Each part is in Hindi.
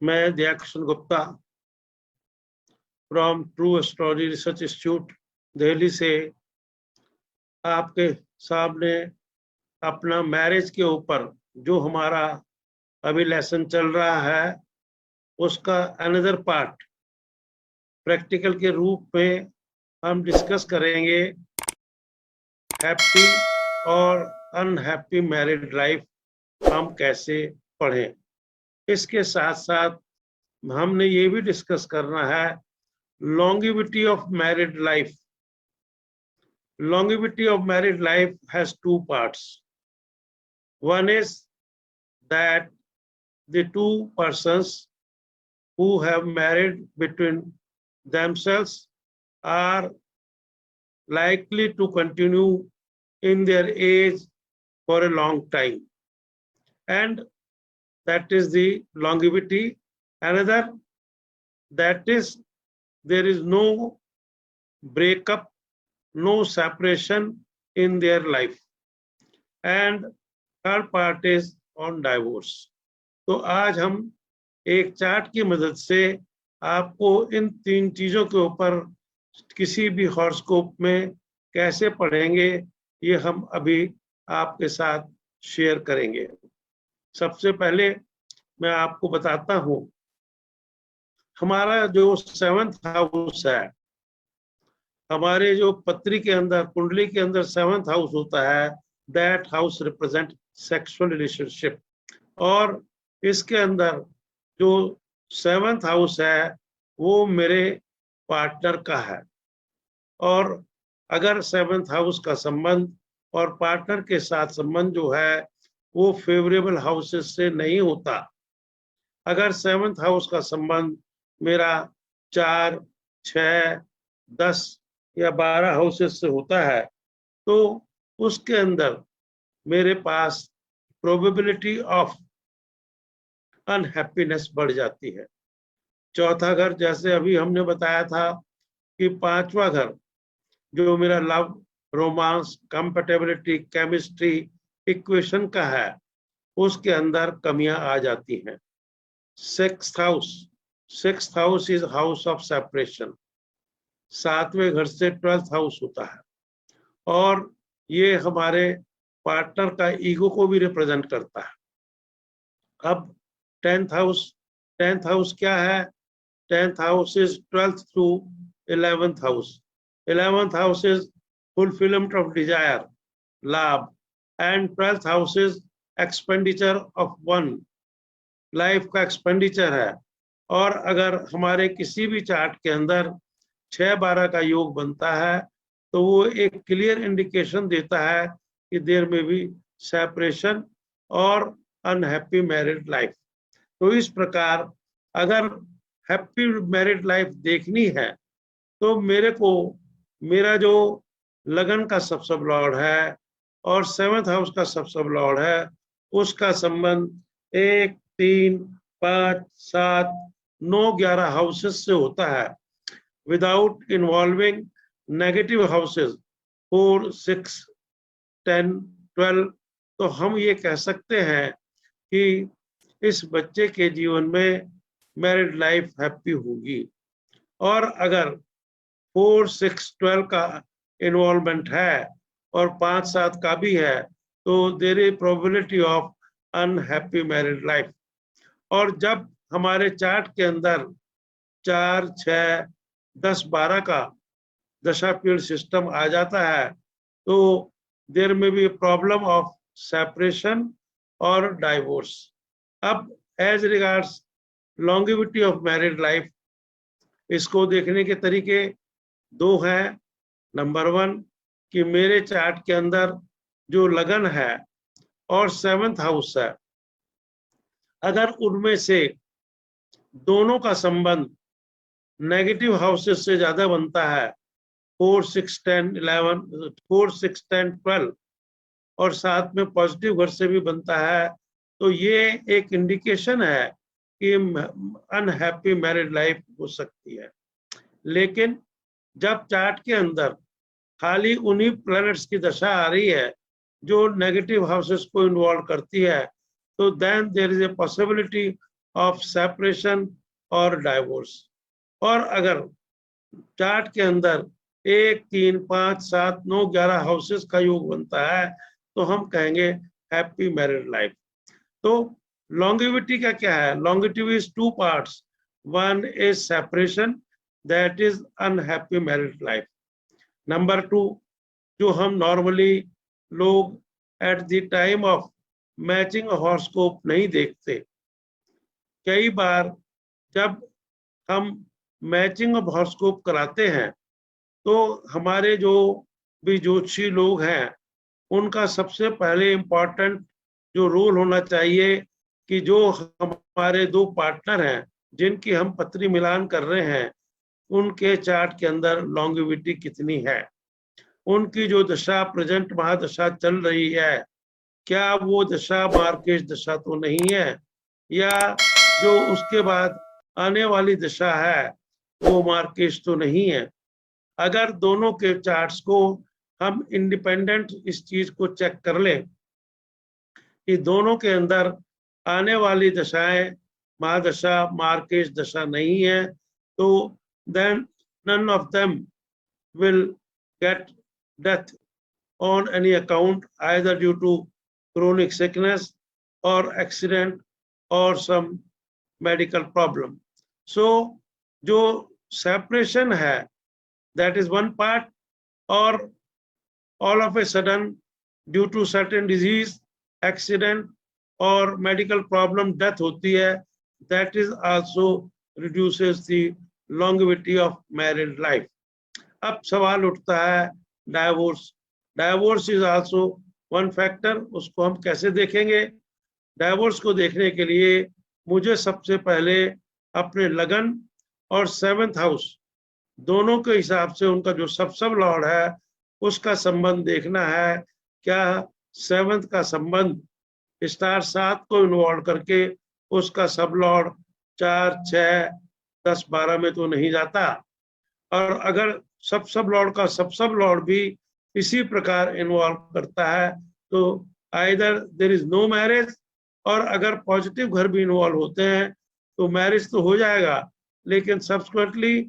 मैं Dayakrishna Gupta from true astrology research institute Delhi से आपके सामने अपना मैरिज के ऊपर जो हमारा अभी लेसन चल रहा है उसका अनदर पार्ट प्रैक्टिकल के रूप में हम डिस्कस करेंगे। हैप्पी और अनहैप्पी मैरिड लाइफ हम कैसे पढ़ें। इसके साथ साथ हमने ये भी डिस्कस करना है longevity of married life. Longevity of married life has two parts. One is that the two persons who have married between themselves are likely to continue in their age for a long time, and that is the longevity. Another, that is there is no breakup, no separation in their life, and third part is on divorce. तो आज हम एक चार्ट की मदद से आपको इन तीन चीजों के ऊपर किसी भी हॉरोस्कोप में कैसे पढ़ेंगे ये हम अभी आपके साथ शेयर करेंगे। सबसे पहले मैं आपको बताता हूं, हमारा जो 7th हाउस है, हमारे जो पत्री के अंदर कुंडली के अंदर 7th हाउस होता है, that house represent sexual relationship, और इसके अंदर जो 7th हाउस है वो मेरे पार्टनर का है। और अगर 7th हाउस का संबंध और पार्टनर के साथ संबंध जो है वो फेवरेबल हाउसेस से नहीं होता, अगर 7th हाउस का संबंध मेरा 4, 6, 10 या 12 हाउसेस से होता है तो उसके अंदर मेरे पास प्रोबेबिलिटी ऑफ अनहैप्पीनेस बढ़ जाती है। चौथा घर, जैसे अभी हमने बताया था कि 5वां घर जो मेरा love, romance, compatibility, chemistry, equation का है, उसके अंदर कमियां आ जाती हैं। 6th house is house of separation. 7वें घर से 12th हाउस होता है और ये हमारे पार्टनर का ईगो को भी रिप्रेजेंट करता है। अब 10th हाउस क्या है? 10th house is 12th to 11th house. 11th house is fulfilment of desire, लाभ, and 12th house is expenditure of one, life का एक्सपेंडिचर है। और अगर हमारे किसी भी चार्ट के अंदर 6-12 का योग बनता है तो वो एक क्लियर इंडिकेशन देता है कि देयर में भी सेपरेशन और अनहैप्पी मैरिड लाइफ। तो इस प्रकार अगर हैप्पी मैरिड लाइफ देखनी है तो मेरे को मेरा जो लगन का सब लॉर्ड है और 7th हाउस का सब लॉर्ड है उसका संबंध 1, 3, 5, 7, 9, 11 हाउसेस से होता है, विदाउट इन्वॉल्विंग नेगेटिव हाउसेस 4, 6, 10, 12। तो हम ये कह सकते हैं कि इस बच्चे के जीवन में मैरिड लाइफ हैप्पी होगी। और अगर 4, 6, 12 का इन्वॉल्वमेंट है और 5, 7 का भी है तो there is probability of unhappy married life. और जब हमारे चार्ट के अंदर 4, 6, 10, 12 का दशा पीरियड सिस्टम आ जाता है तो देयर में भी प्रॉब्लम ऑफ सेपरेशन और डाइवोर्स। अब as regards longevity of married life, इसको देखने के तरीके 2 हैं। नंबर 1 कि मेरे चार्ट के अंदर जो लगन है और 7th हाउस है, अगर उनमें से दोनों का संबंध नेगेटिव हाउसेस से ज्यादा बनता है, 4, 6, 10, 11, 4, 6, 10, 12, और साथ में पॉजिटिव घर से भी बनता है, तो ये एक इंडिकेशन है कि अनहैप्पी मैरिड लाइफ हो सकती है। लेकिन जब चार्ट के अंदर खाली उन्हीं प्लैनेट्स की दशा आ रही है जो नेगेटिव हाउसेस को इन्वॉल्व करती है तो then there is a possibility of separation और डाइवोर्स। और अगर चार्ट के अंदर 1, 3, 5, 7, 9, 11 हाउसेस का योग बनता है तो हम कहेंगे हैप्पी मैरिड लाइफ। तो लॉन्गेविटी का क्या है? Longevity is 2 parts, one is separation, that is unhappy married life. Number 2, जो हम नॉर्मली लोग at the time of matching horoscope नहीं देखते। कई बार जब हम मैचिंग ऑफ हॉरोस्कोप कराते हैं तो हमारे जो भी ज्योतिषी लोग हैं उनका सबसे पहले इम्पोर्टेंट जो रोल होना चाहिए कि जो हमारे 2 पार्टनर हैं जिनकी हम पत्री मिलान कर रहे हैं उनके चार्ट के अंदर लॉन्गेविटी कितनी है, उनकी जो दशा प्रेजेंट महादशा चल रही है क्या वो दशा मार्केश दशा तो नहीं है, या जो उसके बाद आने वाली दशा है वो मार्केश तो नहीं है। अगर दोनों के चार्ट्स को हम इंडिपेंडेंट इस चीज को चेक कर लें कि दोनों के अंदर आने वाली दशाएं महादशा मार्केश दशा नहीं है, तो then none of them will get death on any account, either due to chronic sickness or accident or some medical problem. So जो separation है that is one part, or all of a sudden due to certain disease, accident or medical problem death होती है, that is also reduces the longevity of married life. अब सवाल उठता है divorce. Divorce is also one factor, उसको हम कैसे देखेंगे? डाइवोर्स को देखने के लिए मुझे सबसे पहले अपने लगन और 7th हाउस दोनों के हिसाब से उनका जो सब लॉर्ड है उसका संबंध देखना है। क्या 7th का संबंध स्टार 7 को इन्वॉल्व करके उसका सब लॉर्ड 4, 6, 10, 12 में तो नहीं जाता, और अगर सब लॉर्ड का सब लॉर्ड भी इसी प्रकार इन्वॉल्व करता है तो either there is no marriage, और अगर पॉजिटिव घर भी इन्वॉल्व होते हैं तो मैरिज तो हो जाएगा लेकिन subsequently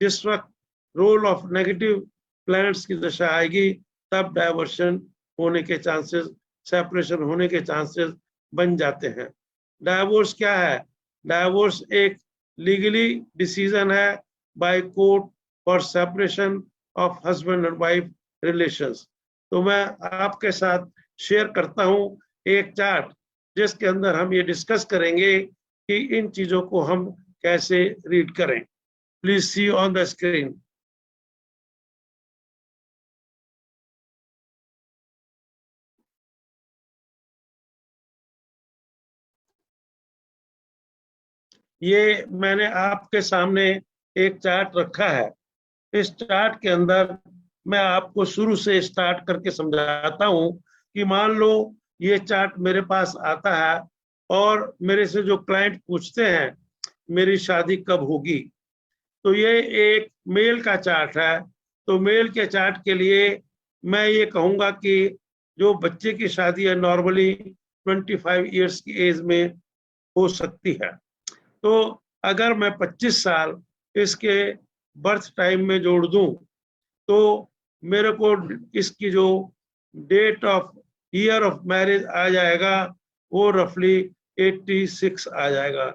destruct role of negative planets की दशा आएगी, तब डाइवर्शन होने के चांसेस, सेपरेशन होने के चांसेस बन जाते हैं। डाइवोर्स क्या है? डाइवोर्स एक लीगली डिसीजन है by court for separation of husband and wife relations. तो मैं आपके साथ शेयर करता हूं एक चार्ट जिसके अंदर हम ये डिस्कस करेंगे कि इन चीजों को हम कैसे रीड करें। Please see on the screen. ये मैंने आपके सामने एक चार्ट रखा है। इस चार्ट के अंदर मैं आपको शुरू से स्टार्ट करके समझाता हूं कि मान लो ये चार्ट मेरे पास आता है और मेरे से जो क्लाइंट पूछते हैं मेरी शादी कब होगी, तो ये एक मेल का चार्ट है। तो मेल के चार्ट के लिए मैं ये कहूंगा कि जो बच्चे की शादी है नॉर्मली 25 इयर्स की एज में हो सकती है। तो अगर मैं 25 साल इसके बर्थ टाइम में जोड़ दूं तो मेरे को इसकी जो date of year of marriage आ जाएगा वो रफली 86 आ जाएगा,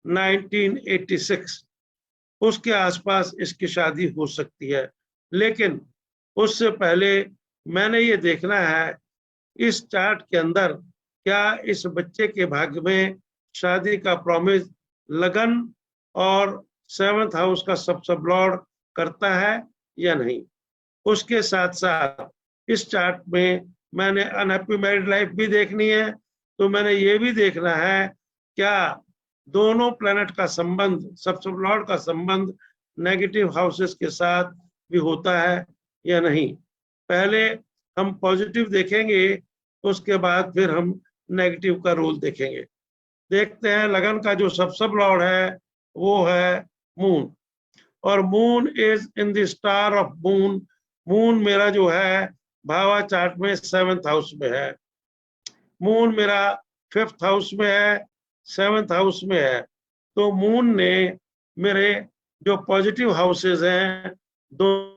1986 उसके आसपास इसकी शादी हो सकती है। लेकिन उससे पहले मैंने ये देखना है इस चार्ट के अंदर क्या इस बच्चे के भाग्य में शादी का प्रॉमिस लगन और 7th हाउस का सब लॉर्ड करता है या नहीं। उसके साथ साथ इस चार्ट में मैंने अनहैप्पी मैरिड लाइफ भी देखनी है, तो मैंने ये भी देखना है क्या दोनों प्लैनेट का संबंध, सब लॉर्ड का संबंध नेगेटिव हाउसेस के साथ भी होता है या नहीं। पहले हम पॉजिटिव देखेंगे, उसके बाद फिर हम नेगेटिव का रोल देखेंगे। देखते हैं लगन का जो सब लॉर्ड है वो है मून, और moon is in the star of moon. Moon मेरा जो है भावा चार्ट में 7th हाउस में है, मून मेरा 5th हाउस में है, 7th हाउस में है। तो मून ने मेरे जो पॉजिटिव हाउसेस हैं दोनों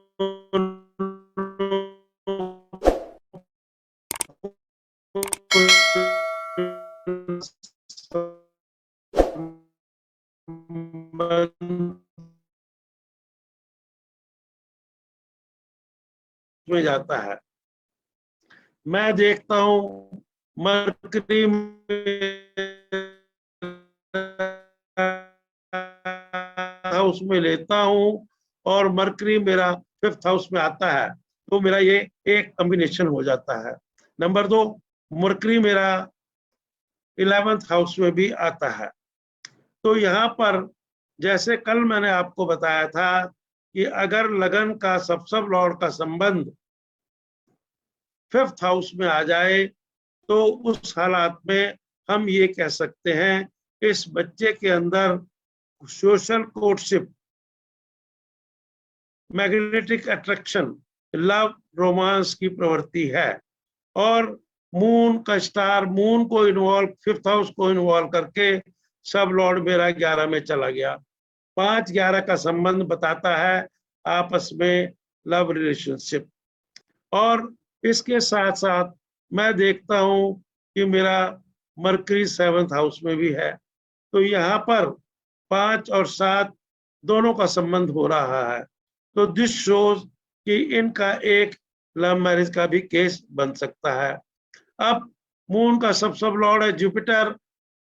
में जाता है। मैं देखता हूं मरकरी हाउस में लेता हूं और मरकरी मेरा 5th हाउस में आता है, तो मेरा ये एक कॉम्बिनेशन हो जाता है। नंबर 2, मरकरी मेरा 11th हाउस में भी आता है। तो यहाँ पर जैसे कल मैंने आपको बताया था कि अगर लगन का सब लॉर्ड का संबंध 5th हाउस में आ जाए तो उस हालात में हम ये कह सकते हैं इस बच्चे के अंदर social courtship, magnetic attraction, love, romance की प्रवृत्ति है। और मून का स्टार मून को इन्वॉल्व 5th हाउस को इन्वॉल्व करके सब लॉर्ड मेरा 11 में चला गया। 5-11 का संबंध बताता है आपस में लव रिलेशनशिप। और इसके साथ साथ मैं देखता हूं कि मेरा मरकरी 7th हाउस में भी है, तो यहाँ पर 5 और 7 दोनों का संबंध हो रहा है। तो दिस शोज कि इनका एक लव मैरिज का भी केस बन सकता है। अब मून का सब लॉर्ड है जुपिटर।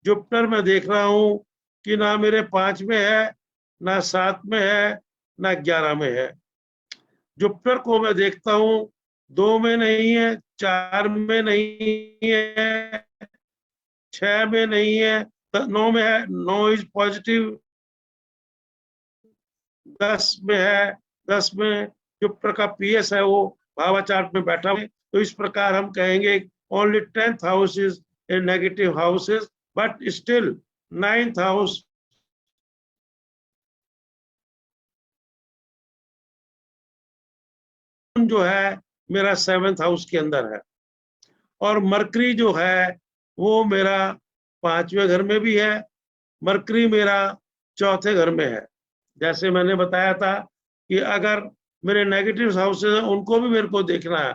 जुपिटर में देख रहा हूं कि ना मेरे 5 में है, ना 7 में है, ना 11 में है। जुपिटर को मैं देखता हूं 2 में नहीं है, 4 में नहीं है, 6 में नहीं है, 9 में है। 9 इज पॉजिटिव। 10 में है। 10 में जुपिटर का पीएस है, वो भावा चार्ट में बैठा है। तो इस प्रकार हम कहेंगे only 10th house is a negative houses, but still 9th house जो है मेरा 7th हाउस के अंदर है। और मरकरी जो है वो मेरा 5वें घर में भी है। मरकरी मेरा 4थे घर में है। जैसे मैंने बताया था कि अगर मेरे नेगेटिव हाउसेस हैं उनको भी मेरे को देखना है।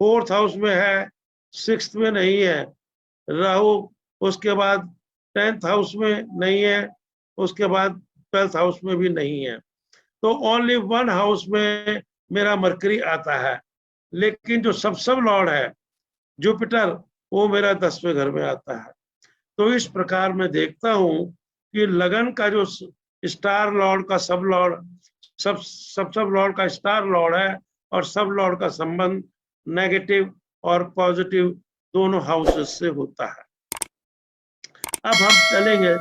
4th हाउस में है, 6th में नहीं है राहु, उसके बाद 10th हाउस में नहीं है, उसके बाद 12th हाउस में भी नहीं है। तो ओनली 1 हाउस में मेरा मरकरी आता है। लेकिन जो सब लॉर्ड है जुपिटर, वो मेरा 10वें घर में आता है। तो इस प्रकार मैं देखता हूं कि लगन का जो स्टार लॉर्ड का सब लॉर्ड का स्टार लॉर्ड है और सब लॉर्ड का संबंध नेगेटिव और पॉजिटिव दोनों हाउसेस से होता है। अब हम चलेंगे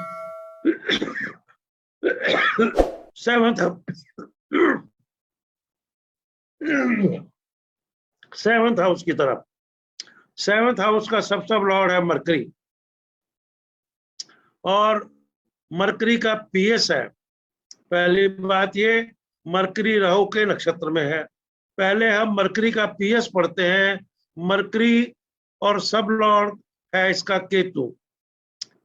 7th हाउस की तरफ। 7th हाउस का सब लॉर्ड है मरकरी और मरकरी का पीएस है। पहली बात ये, मरकरी राहु के नक्षत्र में है। पहले हम मरकरी का पीएस पढ़ते हैं। मरकरी और सब लॉर्ड है इसका केतु।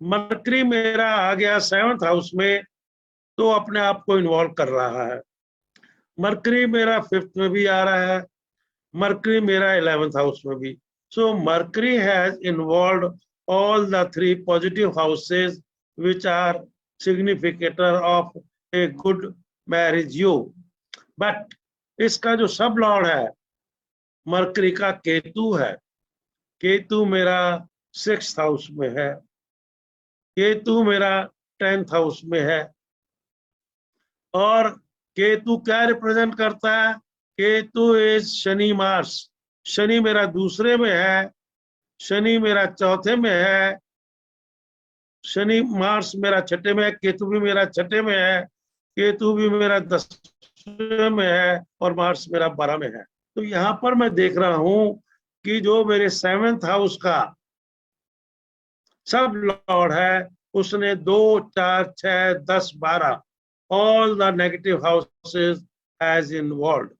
मरकरी मेरा आ गया 7th हाउस में, तो अपने आप को इन्वॉल्व कर रहा है। मरकरी मेरा 5th में भी आ रहा है, मरकरी मेरा 11th हाउस में भी। So Mercury has involve all the 3 positive houses which are significator of a good marriage योग। बट इसका जो सब लॉर्ड है मरकरी का केतु है। केतु मेरा 6th हाउस में है, केतु मेरा 10th हाउस में है। और केतु क्या रिप्रेजेंट करता है? Ketu is Shani Mars. शनि मेरा दूसरे में है, शनि मेरा 4थे में है, शनि मार्स मेरा 6ठे में है, केतु भी मेरा 6ठे में है, केतु भी मेरा 10वें में है और मार्स मेरा 12 में है। तो यहाँ पर मैं देख रहा हूं कि जो मेरे 7th हाउस का सब लॉर्ड है उसने 2, 4, 6, 10, 12 all the negative houses has involve.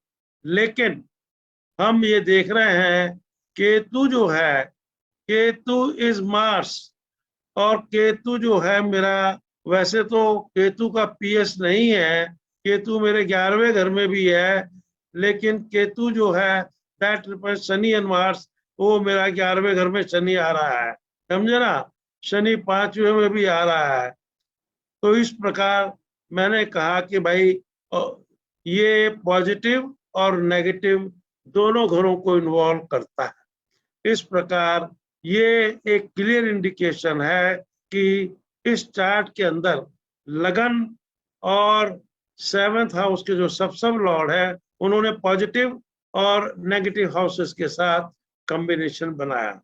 लेकिन हम ये देख रहे हैं केतु जो है, केतु इज मार्स और केतु जो है मेरा वैसे तो केतु का पीएस नहीं है, केतु मेरे 11वें घर में भी है, लेकिन केतु जो है that represent Shani and Mars, वो मेरा 11वें घर में शनि आ रहा है, समझे ना। शनि 5वें में भी आ रहा है। तो इस प्रकार मैंने कहा कि भाई ये पॉजिटिव और नेगेटिव दोनों घरों को इन्वॉल्व करता है। इस प्रकार ये एक क्लियर इंडिकेशन है कि इस चार्ट के अंदर लगन और 7th हाउस के जो सब लॉर्ड है उन्होंने पॉजिटिव और नेगेटिव हाउसेस के साथ कॉम्बिनेशन बनाया।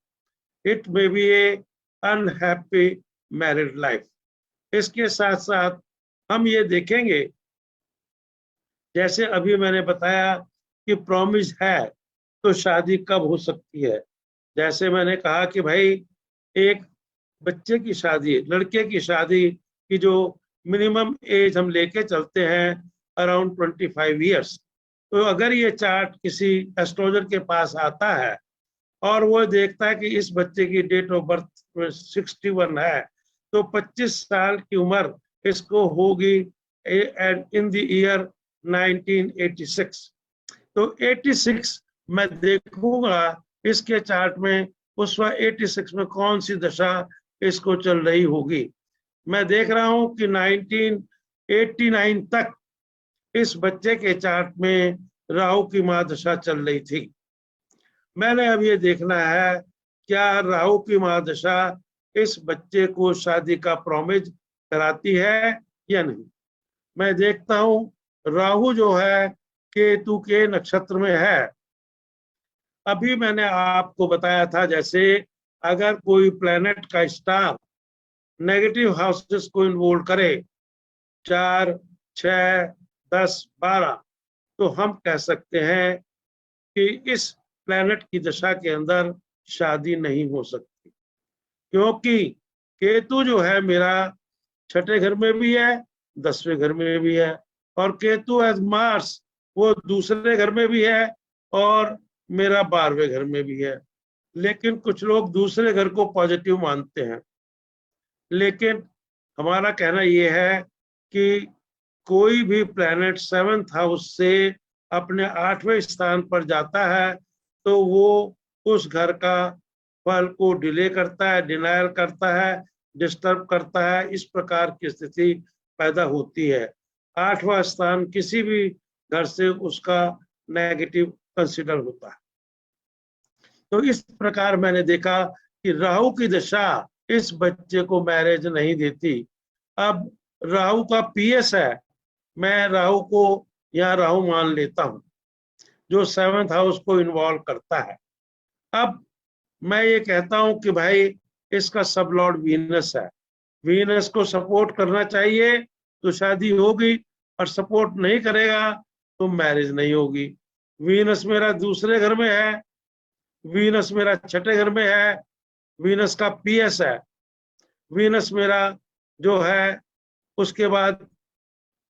It may be A unhappy married life. इसके साथ साथ हम ये देखेंगे, जैसे अभी मैंने बताया कि प्रॉमिस है तो शादी कब हो सकती है। जैसे मैंने कहा कि भाई एक बच्चे की शादी, लड़के की शादी की जो मिनिमम एज हम लेके चलते हैं अराउंड 25 ईयर्स, तो अगर ये चार्ट किसी एस्ट्रोलॉजर के पास आता है और वो देखता है कि इस बच्चे की डेट ऑफ बर्थ 61 है, तो 25 साल की उम्र इसको होगी इन द ईयर 1986। तो 86 मैं देखूंगा इसके चार्ट में उस वक्त 86 में कौन सी दशा इसको चल रही होगी। मैं देख रहा हूं कि 1989 तक इस बच्चे के चार्ट में राहु की महादशा चल रही थी। मैंने अब ये देखना है क्या राहु की महादशा इस बच्चे को शादी का प्रॉमिस कराती है या नहीं। मैं देखता हूं राहु जो है केतु के नक्षत्र में है। अभी मैंने आपको बताया था जैसे अगर कोई प्लेनेट का स्टार नेगेटिव हाउसेस को इन्वॉल्व करे 4, 6, 10, 12, तो हम कह सकते हैं कि इस प्लेनेट की दशा के अंदर शादी नहीं हो सकती, क्योंकि केतु जो है मेरा 6ठे घर में भी है, 10वें घर में भी है, और केतु एज मार्स वो दूसरे घर में भी है और मेरा 12वें घर में भी है। लेकिन कुछ लोग दूसरे घर को पॉजिटिव मानते हैं, लेकिन हमारा कहना यह है कि कोई भी प्लैनेट 7th हाउस से अपने 8वें स्थान पर जाता है तो वो उस घर का फल को डिले करता है, डिनायल करता है, डिस्टर्ब करता है। इस प्रकार की स्थिति पैदा होती है। 8वां स्थान किसी भी घर से उसका नेगेटिव कंसिडर होता है। तो इस प्रकार मैंने देखा कि राहु की दशा इस बच्चे को मैरिज नहीं देती। अब राहु का पीएस है, मैं राहु को यहाँ राहु मान लेता हूं जो 7th हाउस को इन्वॉल्व करता है। अब मैं ये कहता हूं कि भाई इसका सब लॉर्ड वीनस है, वीनस को सपोर्ट करना चाहिए तो शादी होगी, और सपोर्ट नहीं करेगा तो मैरिज नहीं होगी। वीनस मेरा दूसरे घर में है, वीनस मेरा 6ठे घर में है, वीनस का पीएस है। वीनस मेरा जो है उसके बाद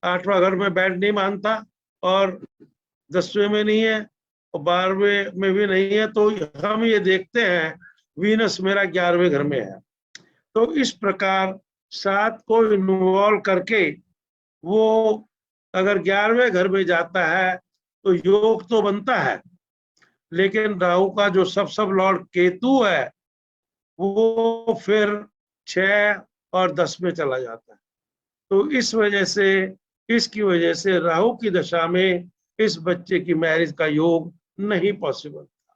8वां घर में बैठ नहीं मानता और 10वें में नहीं है और 12वें में भी नहीं है। तो हम ये देखते हैं वीनस मेरा 11वें घर में है। तो इस प्रकार 7 को इन्वॉल्व करके वो अगर 11वें घर में जाता है तो योग तो बनता है, लेकिन राहु का जो सब लॉर्ड केतु है वो फिर 6 और 10 में चला जाता है। तो इस वजह से, इसकी वजह से राहु की दशा में इस बच्चे की मैरिज का योग नहीं पॉसिबल था।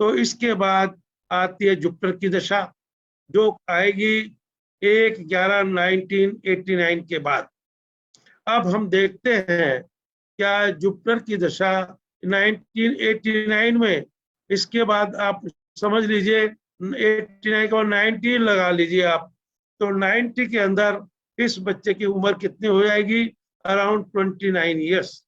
तो इसके बाद आती है जुपिटर की दशा जो आएगी 1/11/1989 के बाद। अब हम देखते हैं क्या जुपिटर की दशा 1989 में, इसके बाद आप समझ लीजिए 89 को 19 लगा लीजिए आप, तो 90 के अंदर इस बच्चे की उम्र कितनी हो जाएगी, अराउंड 29 ईयर्स।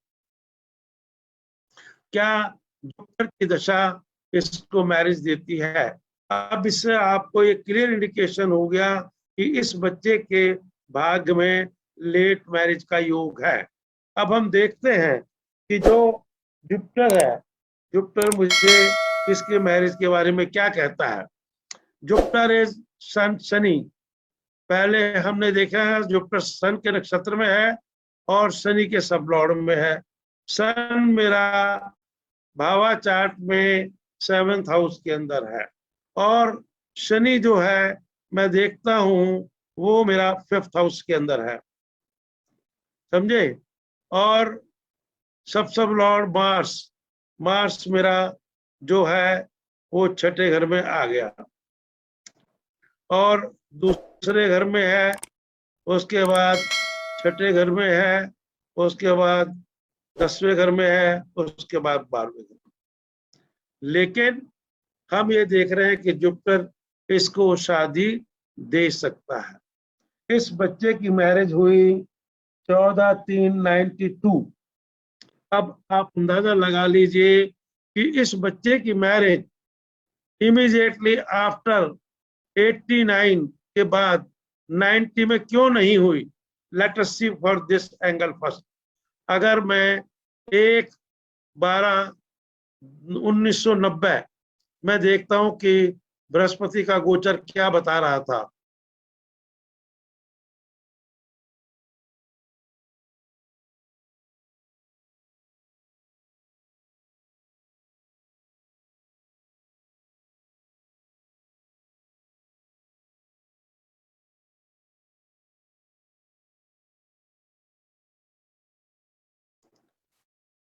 क्या जुपिटर की दशा इसको मैरिज देती है। अब इससे आपको ये क्लियर इंडिकेशन हो गया कि इस बच्चे के भाग्य में लेट मैरिज का योग है। अब हम देखते हैं कि जो जुपिटर है, जुपिटर मुझे इसके मैरिज के बारे में क्या कहता है। जुपिटर इज सन शनि, पहले हमने देखा है जुपिटर सन के नक्षत्र में है और शनि के सब लॉर्ड में है। सन मेरा भावा चार्ट में 7th हाउस के अंदर है और शनि जो है मैं देखता हूं वो मेरा 5th हाउस के अंदर है, समझे। और सब लॉर्ड मार्स, मार्स मेरा जो है वो 6ठे घर में आ गया और दूसरे घर में है, उसके बाद 6ठे घर में है, उसके बाद 10वें घर में है, उसके बाद 12वें घर में। लेकिन हम ये देख रहे हैं कि जुपिटर इसको शादी दे सकता है। इस बच्चे की मैरिज हुई 14/3/92। अब आप अंदाजा लगा लीजिए कि इस बच्चे की मैरिज इमीडिएटली आफ्टर 89 के बाद 90 में क्यों नहीं हुई। Let us see for this angle first. अगर मैं 1/12/1990 मैं देखता हूं कि बृहस्पति का गोचर क्या बता रहा था।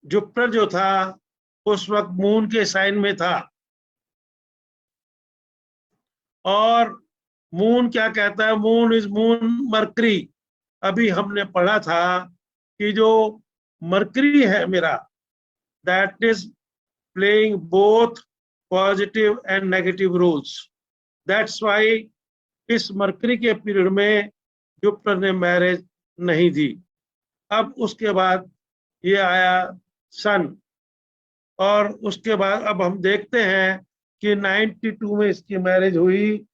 जुपिटर जो था उस वक्त मून के साइन में था और मून क्या कहता है, मून इज मून मरकरी। अभी हमने पढ़ा था कि जो मरकरी है मेरा that is playing both positive and negative roles. That's why इस मरकरी के पीरियड में जुपिटर ने मैरिज नहीं दी। अब उसके बाद ये आया सन और उसके बाद अब हम देखते हैं कि 92 में इसकी मैरिज हुई।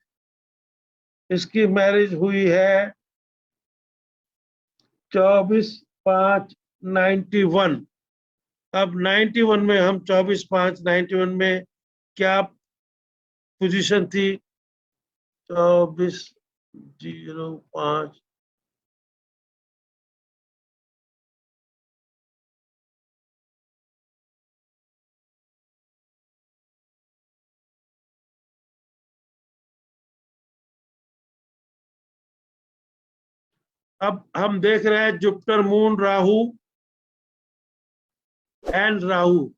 इसकी मैरिज हुई है 24/5/91। अब 91 में हम 24/5/91 में क्या पोजीशन थी, 24/05। अब हम देख रहे हैं Jupiter moon Rahu and Rahu.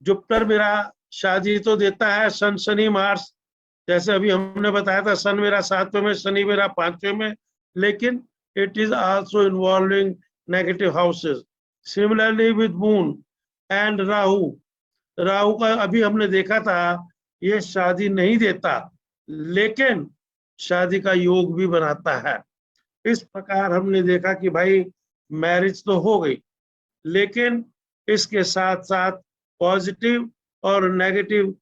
Jupiter मेरा शादी तो देता है सन शनि मार्स, जैसे अभी हमने बताया था सन मेरा 7वें में, शनि मेरा 5वें में, लेकिन it is also involving negative houses. Similarly with moon and Rahu. Rahu का अभी हमने देखा था ये शादी नहीं देता लेकिन शादी का योग भी बनाता है। इस प्रकार हमने देखा कि भाई मैरिज तो हो गई लेकिन इसके साथ साथ पॉजिटिव और नेगेटिव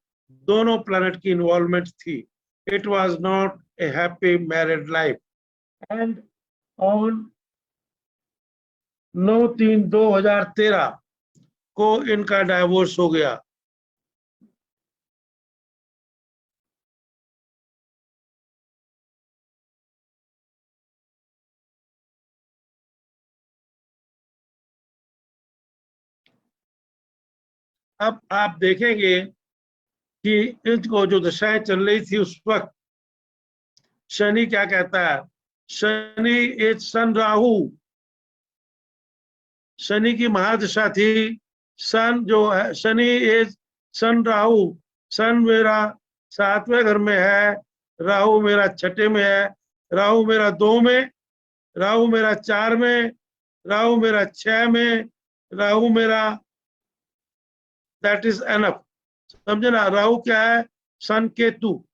दोनों प्लैनेट की इन्वॉल्वमेंट थी। It was not a happy married life and on 9/3/2013 को इनका डाइवोर्स हो गया। अब आप देखेंगे कि इनको जो दशाएं चल रही थी उस वक्त शनि क्या कहता है, शनि इज सन राहु। शनि की महादशा थी। सन जो है शनि इज सन राहु। सन मेरा 7वें घर में है, राहु मेरा 6ठे में है, राहु मेरा 2 में, राहु मेरा 4 में, राहु मेरा 6 में, राहु मेरा दैट इज एनफ। समझे ना। राहु क्या है, सन केतु,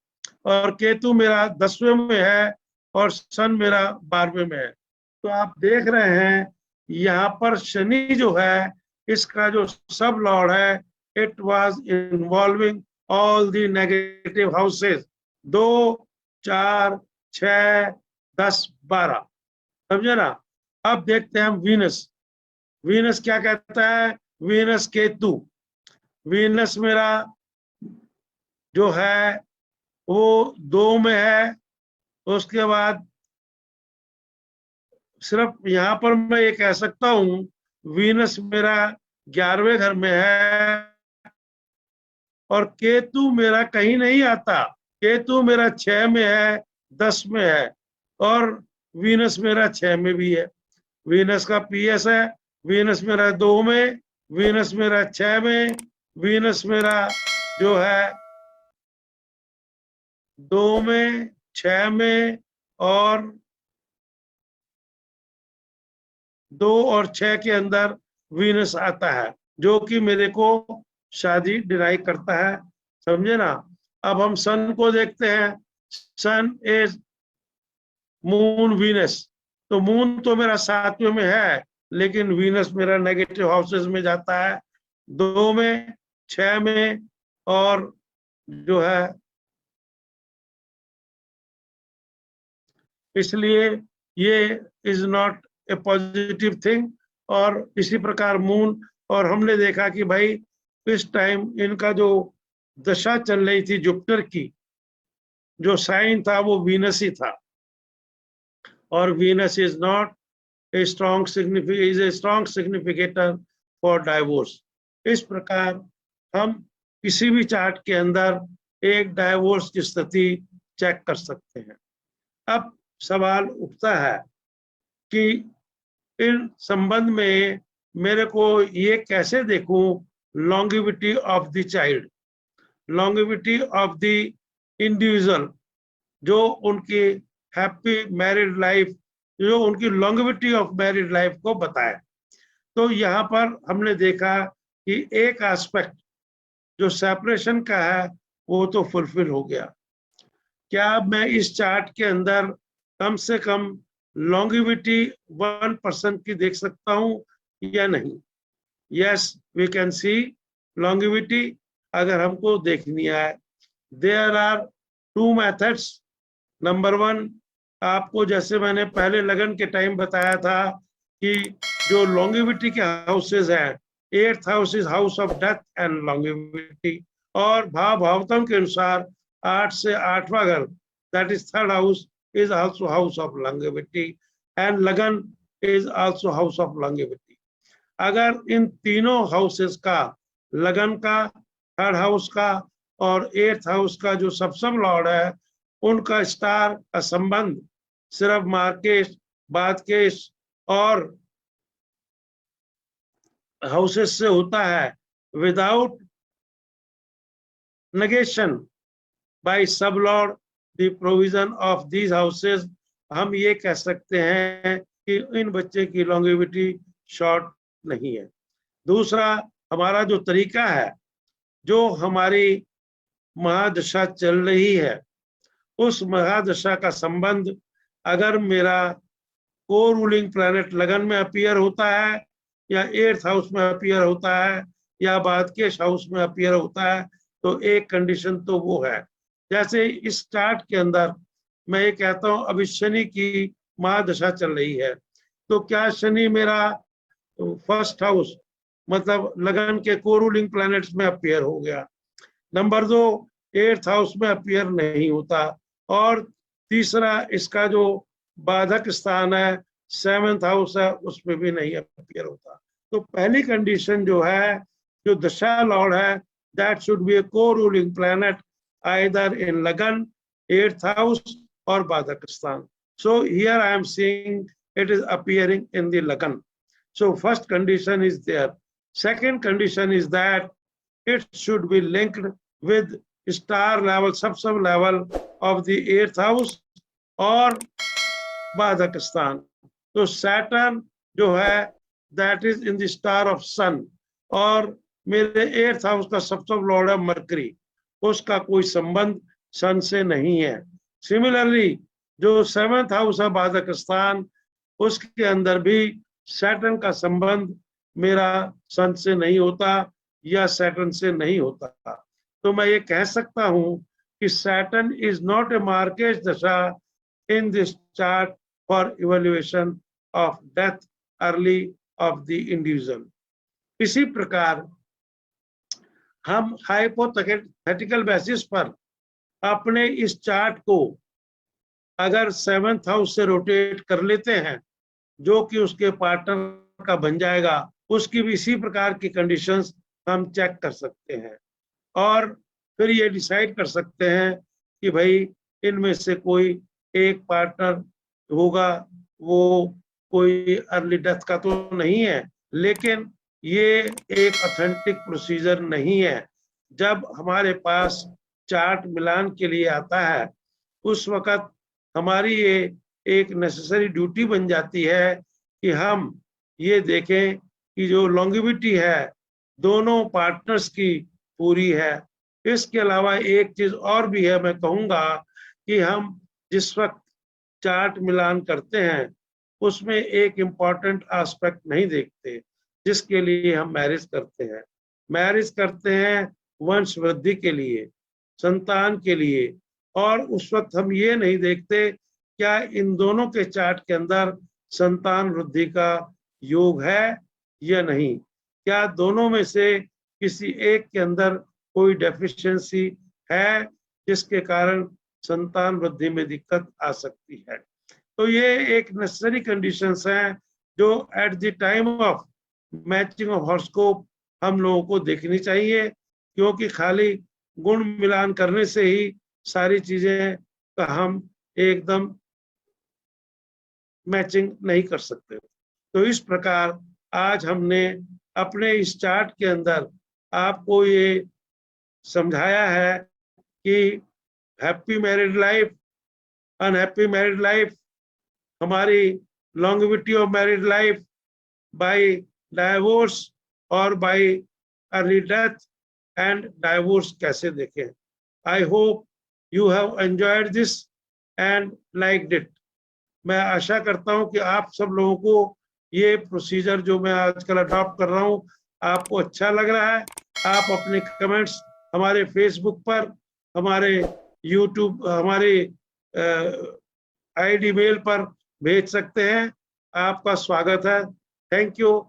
और केतु मेरा 10वें में है और सन मेरा 12वें में है। तो आप देख रहे हैं यहाँ पर शनि जो है इसका जो सब लॉर्ड है it was involving all the negative houses 2, 4, 6, 10, 12। समझे ना। अब देखते हैं हम वीनस। वीनस क्या कहता है, वीनस केतु। वीनस मेरा जो है वो 2 में है। उसके बाद सिर्फ यहाँ पर मैं ये कह सकता हूँ वीनस मेरा 11वें घर में है और केतु मेरा कहीं नहीं आता। केतु मेरा 6 में है, 10 में है और वीनस मेरा 6 में भी है। वीनस का पीएस है, वीनस मेरा 2 में, वीनस मेरा 6 में, वीनस मेरा जो है 2 में, 6 में और 2 और 6 के अंदर वीनस आता है, जो कि मेरे को शादी डिनाई करता है। समझे ना। अब हम सन को देखते हैं। सन इज मून वीनस। तो मून तो मेरा 7वें में है, लेकिन वीनस मेरा नेगेटिव हाउसेस में जाता है, 2 में, 6 में और जो है, इसलिए ये is not A positive thing. और इसी प्रकार मून, और हमने देखा कि भाई इस टाइम इनका जो दशा चल रही थी जुपिटर की, जो साइन था वो वीनस ही था। और Venus is not a strong significator for divorce. इस प्रकार हम किसी भी चार्ट के अंदर एक डाइवोर्स की स्थिति चेक कर सकते हैं। अब सवाल उठता है कि इन संबंध में मेरे को ये कैसे देखूं longevity of the child, longevity of the individual, जो उनकी हैप्पी मैरिड लाइफ, जो उनकी लॉन्गिविटी ऑफ मैरिड लाइफ को बताए। तो यहाँ पर हमने देखा कि एक एस्पेक्ट जो सेपरेशन का है वो तो फुलफिल हो गया। क्या मैं इस चार्ट के अंदर कम से कम लॉन्गिविटी 1% की देख सकता हूं या नहीं? Yes, we can see longevity अगर हमको देखनी है। There are 2 methods. नंबर 1, आपको जैसे मैंने पहले लगन के टाइम बताया था कि जो लॉन्गिविटी के हाउसेज हैं, 8th house is house of death and longevity, और भावतम के अनुसार 8 से 8वां घर, that is 3rd house, is also house of longevity and Lagan is also house of longevity। अगर इन तीनों हाउसेस का, लगन का, 3rd हाउस का और 8th हाउस का जो सब लॉर्ड है, उनका स्टार का संबंध सिर्फ मार्केश, बादकेश और हाउसेस से होता है without negation by sublord the provision of these houses। हम ये कह सकते हैं कि इन बच्चे की लॉन्गिविटी शॉर्ट नहीं है। दूसरा, हमारा जो तरीका है, जो हमारी महादशा चल रही है, उस महादशा का संबंध अगर मेरा को रूलिंग प्लैनेट लगन में अपीयर होता है या 8th हाउस में अपीयर होता है या बादकेश हाउस में अपीयर होता है, तो एक कंडीशन तो वो है। जैसे इस चार्ट के अंदर मैं ये कहता हूं अभी शनि की महादशा चल रही है, तो क्या शनि मेरा 1st हाउस मतलब लगन के को रूलिंग प्लैनेट्स में अपीयर हो गया। नंबर 2, 8th हाउस में अपीयर नहीं होता। और तीसरा, इसका जो बाधक स्थान है 7th हाउस है, उसमें भी नहीं अपीयर होता। तो पहली कंडीशन जो है, जो दशा लॉर्ड है, that should be a co-ruling planet either in Lagan, 8th house or Badakistan. So here I am seeing it is appearing in the Lagan. So first condition is there. Second condition is that it should be linked with star level, sub level of the 8th house or Badakistan. So Saturn जो है that is in the star of sun, और मेरे 8th हाउस का सब लॉर्ड है मरकरी, उसका कोई संबंध सन से नहीं है। सिमिलरली जो 7th हाउस है बादकस्तान, उसके अंदर भी सैटर्न का संबंध मेरा सन से नहीं होता या सैटर्न से नहीं होता। तो मैं ये कह सकता हूं कि Saturn is not a maraka dasha in this chart for evaluation of death early of the individual. इसी प्रकार हम हाइपोथेटिकल बेसिस पर अपने इस चार्ट को अगर 7th हाउस से रोटेट कर लेते हैं, जो कि उसके पार्टनर का बन जाएगा, उसकी भी इसी प्रकार की कंडीशंस हम चेक कर सकते हैं और फिर ये डिसाइड कर सकते हैं कि भाई इनमें से कोई एक पार्टनर होगा, वो कोई अर्ली डेथ का तो नहीं है, लेकिन ये एक ऑथेंटिक प्रोसीजर नहीं है। जब हमारे पास चार्ट मिलान के लिए आता है, उस वक्त हमारी ये एक नेसेसरी ड्यूटी बन जाती है कि हम ये देखें कि जो लॉन्गिविटी है दोनों पार्टनर्स की पूरी है। इसके अलावा एक चीज और भी है, मैं कहूंगा कि हम जिस वक्त चार्ट मिलान करते हैं उसमें एक इम्पॉर्टेंट एस्पेक्ट नहीं देखते, जिसके लिए हम मैरिज करते हैं। मैरिज करते हैं वंश वृद्धि के लिए, संतान के लिए, और उस वक्त हम ये नहीं देखते क्या इन दोनों के चार्ट के अंदर संतान वृद्धि का योग है या नहीं, क्या दोनों में से किसी एक के अंदर कोई डेफिशिएंसी है जिसके कारण संतान वृद्धि में दिक्कत आ सकती है। तो ये एक नेसेसरी कंडीशंस हैं जो at the time of matching of horoscope हम लोगों को देखनी चाहिए, क्योंकि खाली गुण मिलान करने से ही सारी चीजें का हम एकदम मैचिंग नहीं कर सकते। तो इस प्रकार आज हमने अपने इस चार्ट के अंदर आपको ये समझाया है कि happy married life, unhappy married life, हमारी longevity of married life by divorce और by early death and divorce कैसे देखें। I hope you have enjoyed this and liked it. मैं आशा करता हूं कि आप सब लोगों को ये प्रोसीजर जो मैं आजकल अडॉप्ट कर रहा हूं आपको अच्छा लग रहा है। आप अपने कमेंट्स हमारे फेसबुक पर, हमारे यूट्यूब, हमारे ID मेल पर भेज सकते हैं। आपका स्वागत है। Thank you.